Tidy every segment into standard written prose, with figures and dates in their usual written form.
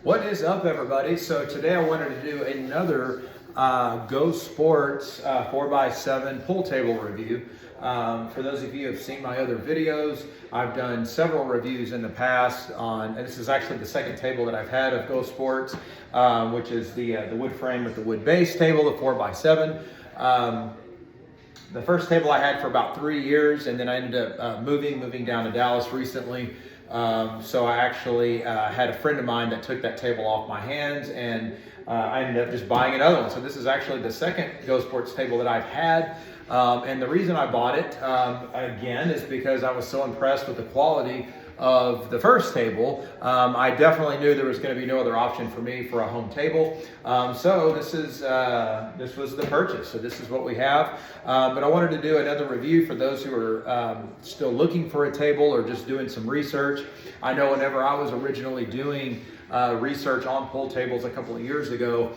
What is up, everybody? So today I wanted to do another GoSports 4x7 pool table review. For those of you who have seen my other videos, I've done several reviews in the past on, and this is actually the second table that I've had of GoSports, which is the wood frame with the wood base table, the 4x7. The first table I had for about 3 years, and then I ended up moving down to Dallas recently. So I actually had a friend of mine that took that table off my hands, and I ended up just buying another one. So this is actually the second GoSports table that I've had. And the reason I bought it, again, is because I was so impressed with the quality of the first table. I definitely knew there was going to be no other option for me for a home table. So this was the purchase. So this is what we have. But I wanted to do another review for those who are still looking for a table or just doing some research. I know whenever I was originally doing research on pool tables a couple of years ago,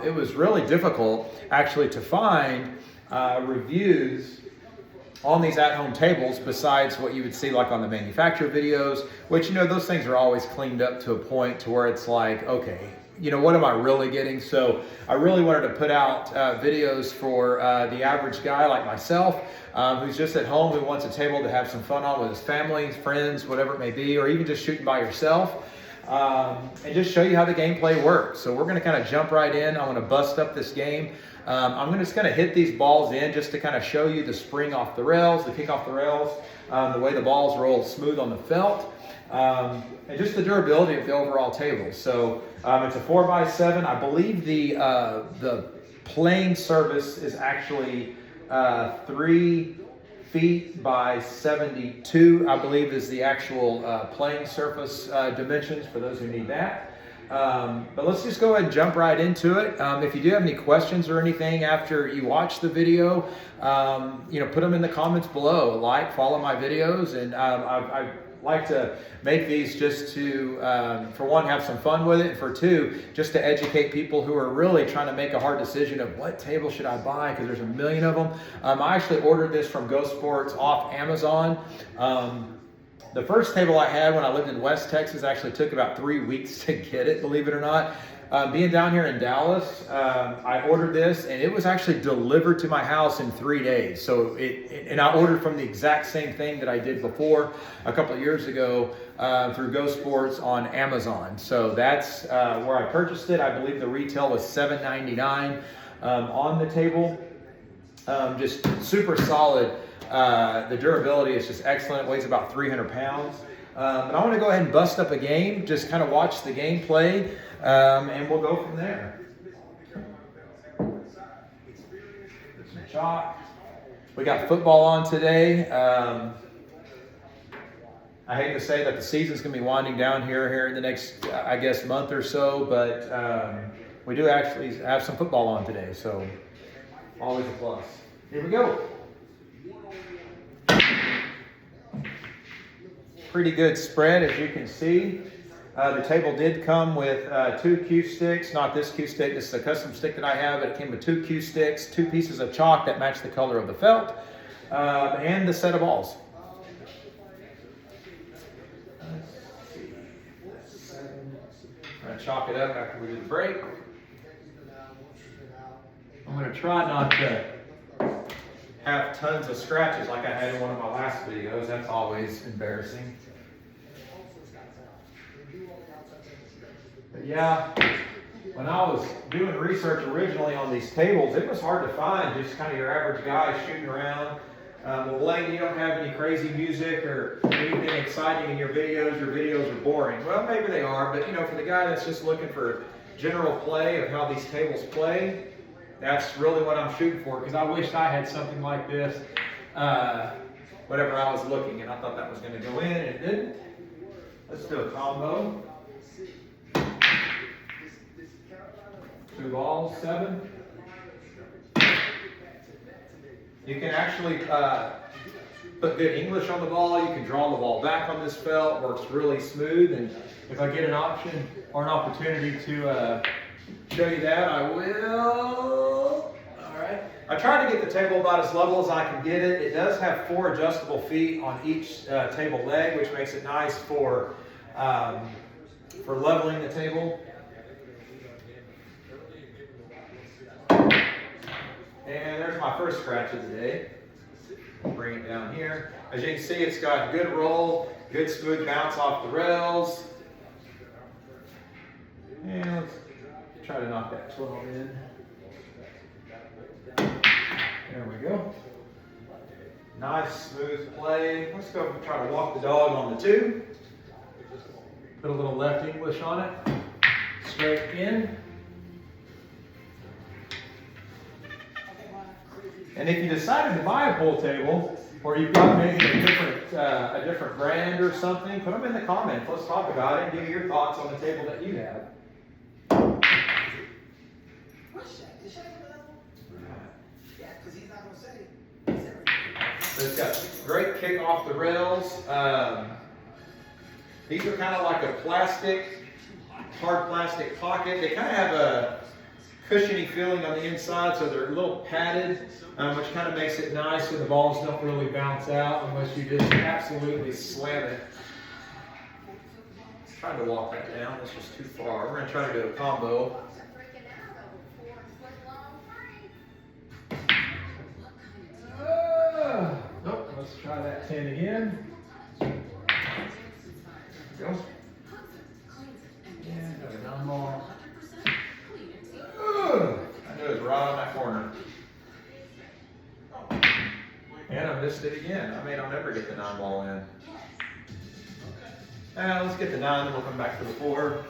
it was really difficult actually to find reviews on these at-home tables besides what you would see like on the manufacturer videos, which, you know, those things are always cleaned up to a point to where it's like, okay, you know, what am I really getting? So I really wanted to put out videos for the average guy like myself, who's just at home, who wants a table to have some fun on with his family, friends, whatever it may be, or even just shooting by yourself. And just show you how the gameplay works. So we're going to kind of jump right in. I want to bust up this game. I'm just going to hit these balls in just to kind of show you the spring off the rails, the kick off the rails, the way the balls roll smooth on the felt, and just the durability of the overall table. So it's a 4x7. I believe the playing surface is actually 3 feet by 72, I believe, is the actual playing surface dimensions for those who need that. But let's just go ahead and jump right into it. If you do have any questions or anything after you watch the video, you know, put them in the comments below. Like, follow my videos, and I like to make these just to, for one, have some fun with it, and for two, just to educate people who are really trying to make a hard decision of what table should I buy, because there's a million of them. I actually ordered this from GoSports off Amazon. The first table I had when I lived in West Texas actually took about 3 weeks to get it, believe it or not. Being down here in Dallas, I ordered this, and it was actually delivered to my house in 3 days. So and I ordered from the exact same thing that I did before a couple of years ago through GoSports on Amazon. So that's where I purchased it. I believe the retail was $7.99 on the table. Just super solid. The durability is just excellent. It weighs about 300 pounds. But I want to go ahead and bust up a game, just kind of watch the gameplay, and we'll go from there. Some chalk. We got football on today. I hate to say that the season's going to be winding down here in the next, I guess, month or so, but we do actually have some football on today, so always a plus. Here we go. Pretty good spread, as you can see. The table did come with 2 cue sticks, not this cue stick, this is a custom stick that I have, but it came with 2 cue sticks, 2 pieces of chalk that match the color of the felt, and the set of balls. I'm going to chalk it up after we do the break. I'm going to try not to have tons of scratches like I had in one of my last videos. That's always embarrassing. But yeah, when I was doing research originally on these tables, it was hard to find just kind of your average guy shooting around. Well, Blaine, you don't have any crazy music or anything exciting in your videos. Your videos are boring. Well, maybe they are, but you know, for the guy that's just looking for general play of how these tables play, that's really what I'm shooting for, because I wished I had something like this whenever I was looking, and I thought that was going to go in, and it didn't. Let's do a combo. 2 balls, 7. You can actually put good English on the ball. You can draw the ball back on this felt. Works really smooth, and if I get an option or an opportunity to show you that, I will. All right. I tried to get the table about as level as I can get it. It does have 4 adjustable feet on each table leg, which makes it nice for for leveling the table. And there's my first scratch of the day. Bring it down here. As you can see, it's got good roll, good smooth bounce off the rails. And let's try to knock that 12 in. There we go. Nice smooth play. Let's go try to walk the dog on the 2. Put a little left English on it. Straight in. And if you decided to buy a pool table, or you've got maybe a different brand or something, put them in the comments. Let's talk about it and give me your thoughts on the table that you have. So it's got great kick off the rails. These are kind of like a hard plastic pocket. They kind of have a cushiony feeling on the inside, so they're a little padded, which kind of makes it nice so the balls don't really bounce out unless you just absolutely slam it. Trying to walk that down, it's just too far. We're going to try to do a combo. Nope, let's try that 10 again. There we go. And another 9 ball. I knew it was right on that corner. And I missed it again. I mean, I'll never get the 9 ball in. Let's get the 9, then we'll come back to the 4.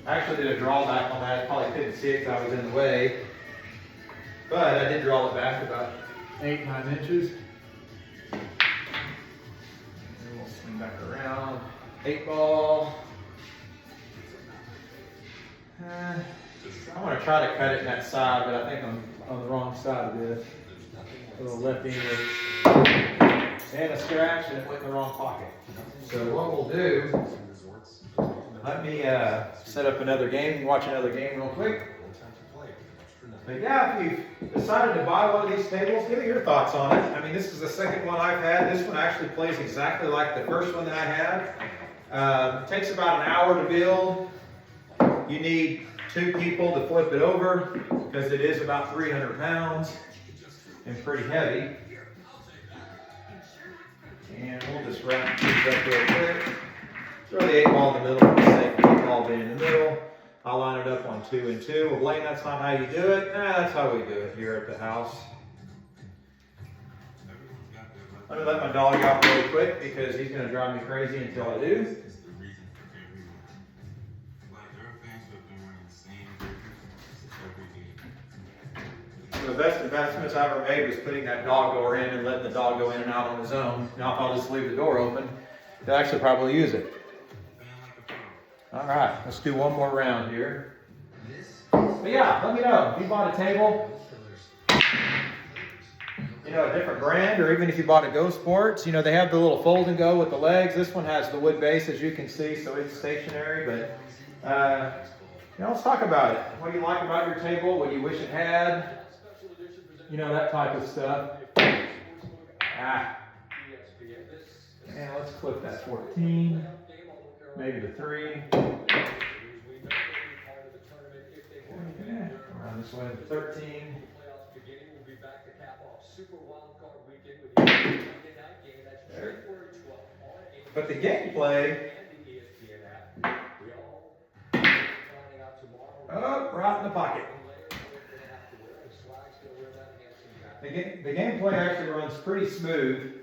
I actually did a drawback on that. Probably couldn't see it because I was in the way. But I did draw it back about 8-9 inches. And we'll swing back around. 8 ball. I want to try to cut it in that side, but I think I'm on the wrong side of this. A little left English. And a scratch, and it went in the wrong pocket. So what we'll do, let me set up another game, watch another game real quick. But yeah, if you've decided to buy one of these tables, give me your thoughts on it. I mean, this is the second one I've had. This one actually plays exactly like the first one that I had. It takes about an hour to build. You need 2 people to flip it over because it is about 300 pounds and pretty heavy. And we'll just wrap these up real quick. Throw the 8 ball in the middle for the sake of the 8 ball being in the middle. I'll line it up on 2 and 2. Well, Blaine, that's not how you do it. That's how we do it here at the house. Let me let my dog out really quick because he's going to drive me crazy until I do. The best investments I ever made was putting that dog door in and letting the dog go in and out on his own. Now if I'll just leave the door open, he'll actually probably use it. All right, let's do one more round here. But yeah, let me know if you bought a table, a different brand, or even if you bought a GoSports. They have the little fold and go with the legs. This one has the wood base, as you can see, so it's stationary. But let's talk about it. What do you like about your table? What do you wish it had? That type of stuff. And let's clip that 14. Maybe the 3. Around this way to 13. There. But the gameplay, right in the pocket. The gameplay actually runs pretty smooth.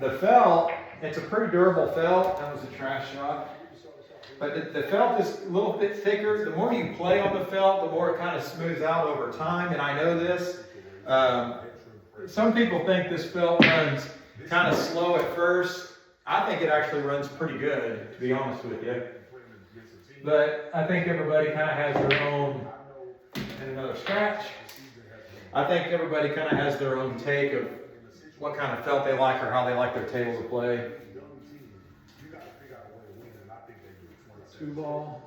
The felt, it's a pretty durable felt. That was a trash shot. But the felt is a little bit thicker. The more you play on the felt, the more it kind of smooths out over time. And I know this. Some people think this felt runs kind of slow at first. I think it actually runs pretty good, to be honest with you. But I think everybody kind of has their own, and another scratch. I think everybody kind of has their own take of what kind of felt they like or how they like their table to play. 2 ball.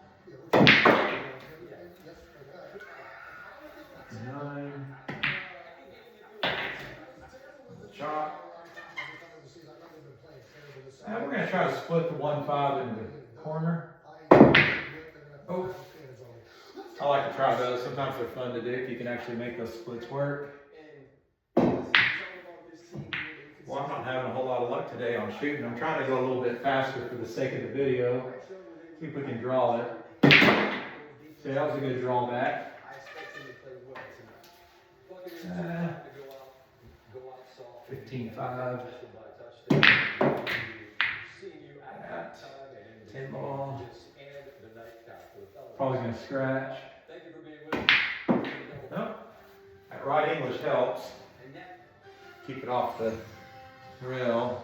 9. shot. And we're going to try to split the 1-5 in the corner. Oh, I like to try those. Sometimes they're fun to do if you can actually make those splits work. Well, I'm not having a whole lot of luck today on shooting. I'm trying to go a little bit faster for the sake of the video. See if we can draw it. See, that was a good draw back. 15-5. 10 ball. Probably going to scratch. Nope. That right English helps. Keep it off the grill.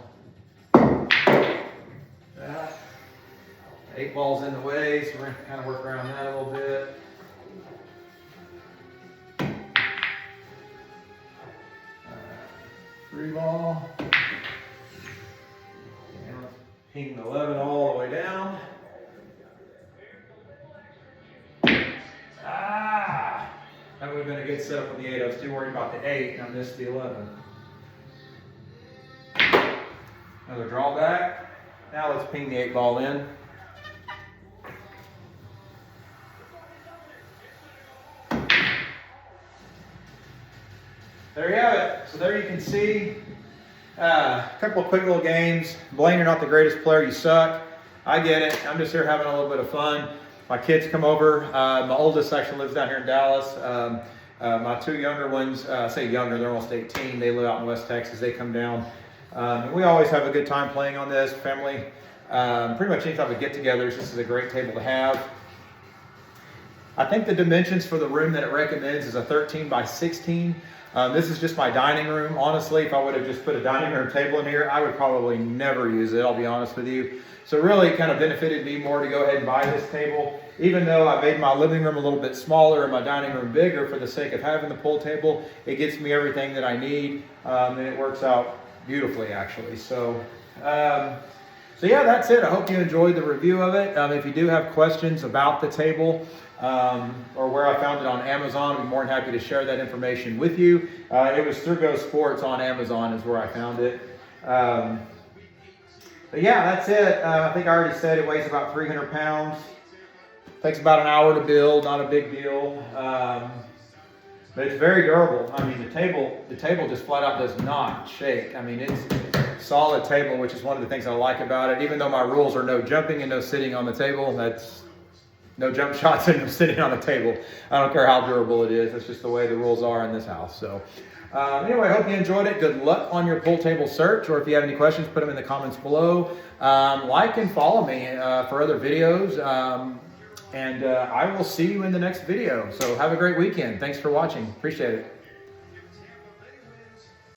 8 balls in the way, so we're going to kind of work around that a little bit. Three ball. And let's ping the 11 all the way down. That would have been a good setup on the 8. I was too worried about the 8 and I missed the 11. Another drawback. Now let's ping the 8 ball in. There you have it. So there you can see a couple of quick little games. Blaine, you're not the greatest player, you suck. I get it. I'm just here having a little bit of fun. My kids come over. My oldest actually lives down here in Dallas. My 2 younger ones, I say younger, they're almost 18. They live out in West Texas. They come down. And we always have a good time playing on this. Family, pretty much any type of get-togethers, this is a great table to have. I think the dimensions for the room that it recommends is a 13 by 16. This is just my dining room. Honestly, if I would have just put a dining room table in here, I would probably never use it, I'll be honest with you. So really it kind of benefited me more to go ahead and buy this table. Even though I made my living room a little bit smaller and my dining room bigger for the sake of having the pool table, it gets me everything that I need, and it works out beautifully actually. So yeah, that's it. I hope you enjoyed the review of it. If you do have questions about the table, or where I found it on Amazon, I'm more than happy to share that information with you. It was through GoSports on Amazon is where I found it. But yeah, that's it. I think I already said it weighs about 300 pounds. Takes about an hour to build, not a big deal. But it's very durable. I mean, the table just flat out does not shake. I mean, it's a solid table, which is one of the things I like about it. Even though my rules are no jumping and no sitting on the table, that's no jump shots and no sitting on the table. I don't care how durable it is. That's just the way the rules are in this house. So anyway, I hope you enjoyed it. Good luck on your pool table search, or if you have any questions, put them in the comments below. Like and follow me for other videos. And I will see you in the next video. So have a great weekend. Thanks for watching. Appreciate it.